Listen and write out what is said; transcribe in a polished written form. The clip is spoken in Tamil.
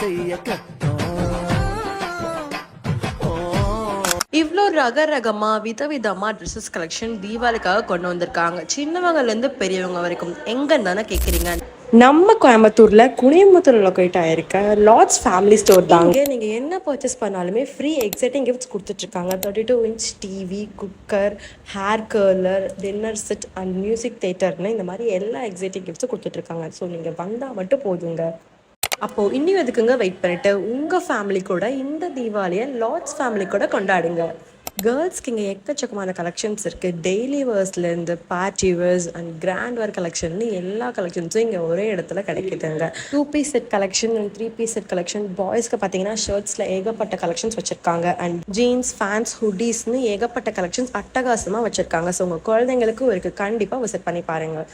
செய்ய கட்டும். இவ்வளோ ரகரகமா விதவிதமா ட்ரெஸ்ஸஸ் கலெக்ஷன் தீபாவளிக்காக கொண்டு வந்திருக்காங்க. சின்னவங்கலேருந்து பெரியவங்க வரைக்கும் எங்கன்னு தானே கேட்குறீங்க. நம்ம கோயம்புத்தூர்ல குனியமுத்தூர் லொக்கேட் ஆயிருக்க லார்ட்ஸ் ஃபேமிலி ஸ்டோர் தாங்க. நீங்க என்ன பர்ச்சேஸ் பண்ணாலுமே ஃப்ரீ எக்ஸைட்டிங் கிஃப்ட்ஸ் கொடுத்துட்ருக்காங்க. 32-inch TV, cooker, hair curler, dinner set and music தேட்டர்னு இந்த மாதிரி எல்லா எக்ஸைட்டிங் கிஃப்ட்ஸும் கொடுத்துட்ருக்காங்க. ஸோ நீங்கள் வந்தால் மட்டும் போதுங்க. அப்போது இன்னும் எதுக்குங்க வெயிட் பண்ணிட்டு உங்கள் ஃபேமிலி கூட இந்த தீபாவளியை லார்ட்ஸ் ஃபேமிலி கூட கொண்டாடுங்க. கேர்ள்ஸ்க்கு இங்கே எக்கச்சக்கமான கலெக்ஷன்ஸ் இருக்குது. டெய்லி வேர்ஸ்லேருந்து party wears and grand wear collection எல்லா கலெக்ஷன்ஸும் இங்கே ஒரே இடத்துல கிடைக்குதுங்க. 2-piece set collection and 3-piece set collection. பாய்ஸ்க்கு பார்த்தீங்கன்னா ஷர்ட்ஸில் ஏகப்பட்ட கலெக்ஷன்ஸ் வச்சுருக்காங்க. அண்ட் ஜீன்ஸ், ஃபேன்ஸ், ஹுட்டீஸ்னு ஏகப்பட்ட கலெக்ஷன்ஸ் அட்டகாசமாக வச்சுருக்காங்க. ஸோ உங்கள் குழந்தைங்களுக்கும் இருக்குது. கண்டிப்பாக விசிட் பண்ணி பாருங்கள்.